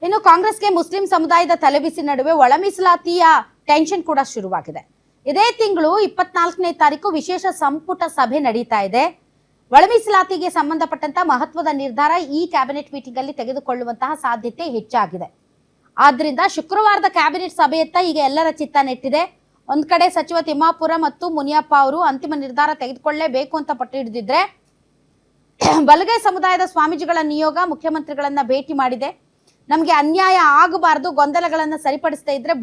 ಇನ್ನು ಕಾಂಗ್ರೆಸ್ಗೆ ಮುಸ್ಲಿಂ ಸಮುದಾಯದ ತಲೆಬಿಸಿ ನಡುವೆ ಒಳ ಮೀಸಲಾತಿಯ ಟೆನ್ಷನ್ ಕೂಡ ಶುರುವಾಗಿದೆ. ಇದೇ ತಿಂಗಳು 24ನೇ ತಾರೀಕು ವಿಶೇಷ ಸಂಪುಟ ಸಭೆ ನಡೀತಾ ಇದೆ. ಒಳ ಮೀಸಲಾತಿಗೆ ಸಂಬಂಧಪಟ್ಟಂತ ಮಹತ್ವದ ನಿರ್ಧಾರ ಈ ಕ್ಯಾಬಿನೆಟ್ ಮೀಟಿಂಗ್ ಅಲ್ಲಿ ತೆಗೆದುಕೊಳ್ಳುವಂತಹ ಸಾಧ್ಯತೆ ಹೆಚ್ಚಾಗಿದೆ. ಆದ್ರಿಂದ ಶುಕ್ರವಾರದ ಕ್ಯಾಬಿನೆಟ್ ಸಭೆಯತ್ತ ಈಗ ಎಲ್ಲರ ಚಿತ್ತ ನೆಟ್ಟಿದೆ. ಒಂದ್ ಕಡೆ ಸಚಿವ ತಿಮ್ಮಾಪುರ ಮತ್ತು ಮುನಿಯಪ್ಪ ಅವರು ಅಂತಿಮ ನಿರ್ಧಾರ ತೆಗೆದುಕೊಳ್ಳಲೇಬೇಕು ಅಂತ ಪಟ್ಟು ಹಿಡಿದಿದ್ರೆ, ಬಲಗೈ ಸಮುದಾಯದ ಸ್ವಾಮೀಜಿಗಳ ನಿಯೋಗ ಮುಖ್ಯಮಂತ್ರಿಗಳನ್ನ ಭೇಟಿ ಮಾಡಿದೆ. ನಮಗೆ ಅನ್ಯಾಯ ಆಗಬಾರದು, ಗೊಂದಲಗಳನ್ನು ಸರಿಪಡಿಸದೇ ಇದ್ರೆ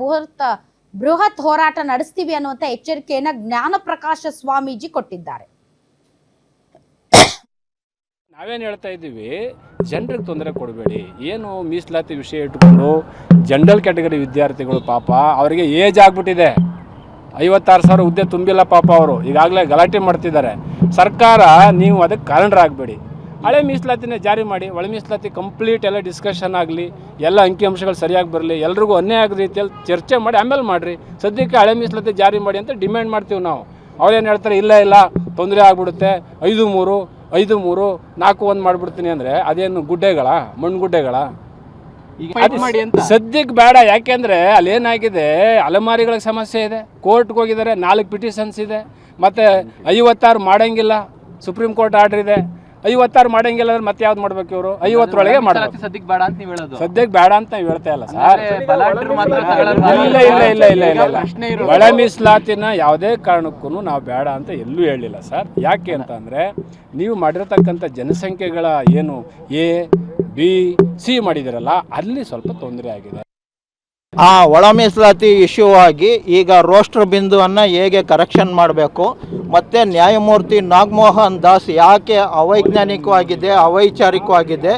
ಬೃಹತ್ ಹೋರಾಟ ನಡೆಸ್ತೀವಿ ಅನ್ನುವಂತ ಎಚ್ಚರಿಕೆಯನ್ನ ಜ್ಞಾನಪ್ರಕಾಶ ಸ್ವಾಮೀಜಿ ಕೊಟ್ಟಿದ್ದಾರೆ. ನಾವೇನು ಹೇಳ್ತಾ ಇದ್ದೀವಿ, ಜನರಿಗೆ ತೊಂದರೆ ಕೊಡಬೇಡಿ. ಏನು ಮೀಸಲಾತಿ ವಿಷಯ ಇಟ್ಕೊಂಡು ಜನರಲ್ ಕ್ಯಾಟಗರಿ ವಿದ್ಯಾರ್ಥಿಗಳು ಪಾಪ ಅವರಿಗೆ ಏಜ್ ಆಗ್ಬಿಟ್ಟಿದೆ, 56,000 ಹುದ್ದೆ ತುಂಬಿಲ್ಲ ಪಾಪ. ಅವರು ಈಗಾಗಲೇ ಗಲಾಟೆ ಮಾಡ್ತಿದ್ದಾರೆ. ಸರ್ಕಾರ ನೀವು ಅದಕ್ಕೆ ಕಾರಣರಾಗಬೇಡಿ, ಹಳೆ ಮೀಸಲಾತಿನೇ ಜಾರಿ ಮಾಡಿ. ಒಳ ಮೀಸಲಾತಿ ಕಂಪ್ಲೀಟ್ ಎಲ್ಲ ಡಿಸ್ಕಷನ್ ಆಗಲಿ, ಎಲ್ಲ ಅಂಕಿಅಂಶಗಳು ಸರಿಯಾಗಿ ಬರಲಿ, ಎಲ್ರಿಗೂ ಅನ್ಯಾಯ ಆಗೋ ರೀತಿಯಲ್ಲಿ ಚರ್ಚೆ ಮಾಡಿ ಆಮೇಲೆ ಮಾಡಿರಿ. ಸದ್ಯಕ್ಕೆ ಹಳೆ ಮೀಸಲಾತಿ ಜಾರಿ ಮಾಡಿ ಅಂತ ಡಿಮ್ಯಾಂಡ್ ಮಾಡ್ತೀವಿ ನಾವು. ಅವ್ರೇನು ಹೇಳ್ತಾರೆ, ಇಲ್ಲ ತೊಂದರೆ ಆಗ್ಬಿಡುತ್ತೆ, 5-3 4-1 ಮಾಡಿಬಿಡ್ತೀನಿ ಅಂದರೆ ಅದೇನು ಗುಡ್ಡೆಗಳ ಮಣ್ಣುಗುಡ್ಡೆಗಳ? ಸದ್ಯಕ್ಕೆ ಬೇಡ. ಯಾಕೆಂದರೆ ಅಲ್ಲೇನಾಗಿದೆ, ಅಲೆಮಾರಿಗಳಿಗೆ ಸಮಸ್ಯೆ ಇದೆ, ಕೋರ್ಟ್ಗೆ ಹೋಗಿದ್ದಾರೆ, 4 ಪಿಟಿಷನ್ಸ್ ಇದೆ, ಮತ್ತು 56 ಮಾಡೋಂಗಿಲ್ಲ, ಸುಪ್ರೀಂ ಕೋರ್ಟ್ ಆರ್ಡರ್ ಇದೆ. 56 ಮಾಡೋಂಗಿಲ್ಲ ಅಂದ್ರೆ ಮತ್ತೆ ಯಾವ್ದು ಮಾಡ್ಬೇಕು ಇವರು? 50ರೊಳಗೆ ಮಾಡಬೇಕು. ಸದ್ಯಕ್ಕೆ ಬೇಡ ಅಂತ ನೀವು ಹೇಳೋದು? ಸದ್ಯಕ್ಕೆ ಬೇಡ ಅಂತ ನೀವು ಹೇಳ್ತಾ ಇಲ್ಲ ಸರ್. ಇಲ್ಲ. ಒಳ ಮೀಸಲಾತಿನ ಯಾವುದೇ ಕಾರಣಕ್ಕೂ ನಾವು ಬೇಡ ಅಂತ ಎಲ್ಲೂ ಹೇಳಿಲ್ಲ ಸರ್. ಯಾಕೆ ಅಂತ ಅಂದರೆ, ನೀವು ಮಾಡಿರತಕ್ಕಂಥ ಜನಸಂಖ್ಯೆಗಳ ಏನು A-B-C ಮಾಡಿದಿರಲ್ಲ, ಅಲ್ಲಿ ಸ್ವಲ್ಪ ತೊಂದರೆ ಆಗಿದೆ. ಆ ಒಳ ಮೀಸಲಾತಿ ಇಶ್ಯೂ ಆಗಿ ಈಗ ರೋಸ್ಟರ್ ಬಿಂದುವನ್ನು ಹೇಗೆ ಕರೆಕ್ಷನ್ ಮಾಡಬೇಕು, ಮತ್ತು ನ್ಯಾಯಮೂರ್ತಿ ನಾಗಮೋಹನ್ ದಾಸ್ ಯಾಕೆ ಅವೈಜ್ಞಾನಿಕವಾಗಿದೆ, ಅವೈಚಾರಿಕವಾಗಿದೆ,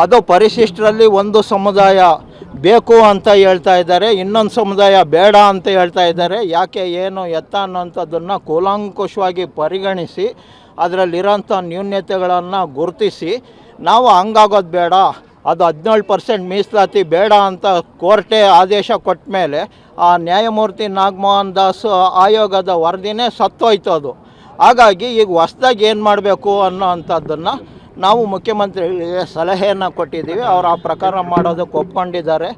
ಅದು ಪರಿಶಿಷ್ಟರಲ್ಲಿ ಒಂದು ಸಮುದಾಯ ಬೇಕು ಅಂತ ಹೇಳ್ತಾ ಇದ್ದಾರೆ, ಇನ್ನೊಂದು ಸಮುದಾಯ ಬೇಡ ಅಂತ ಹೇಳ್ತಾ ಇದ್ದಾರೆ. ಯಾಕೆ, ಏನು, ಎತ್ತ ಅನ್ನೋಂಥದ್ದನ್ನು ಕೂಲಂಕುಷವಾಗಿ ಪರಿಗಣಿಸಿ ಅದರಲ್ಲಿರೋಂಥ ನ್ಯೂನ್ಯತೆಗಳನ್ನು ಗುರುತಿಸಿ ನಾವು ಹಂಗಾಗೋದು ಬೇಡ, ಅದು 17% ಮೀಸಲಾತಿ ಬೇಡ ಅಂತ ಕೋರ್ಟೇ ಆದೇಶ ಕೊಟ್ಟ ಮೇಲೆ ಆ ನ್ಯಾಯಮೂರ್ತಿ ನಾಗಮೋಹನ್ ದಾಸ್ ಆಯೋಗದ ವರದಿನೇ ಸತ್ತೋಯ್ತು ಅದು. ಹಾಗಾಗಿ ಈಗ ಹೊಸ್ದಾಗಿ ಏನು ಮಾಡಬೇಕು ಅನ್ನೋ ಅಂಥದ್ದನ್ನು ನಾವು ಮುಖ್ಯಮಂತ್ರಿಗಳಿಗೆ ಸಲಹೆಯನ್ನು ಕೊಟ್ಟಿದ್ದೀವಿ. ಅವರು ಆ ಪ್ರಕಾರ ಮಾಡೋದಕ್ಕೆ ಒಪ್ಕೊಂಡಿದ್ದಾರೆ.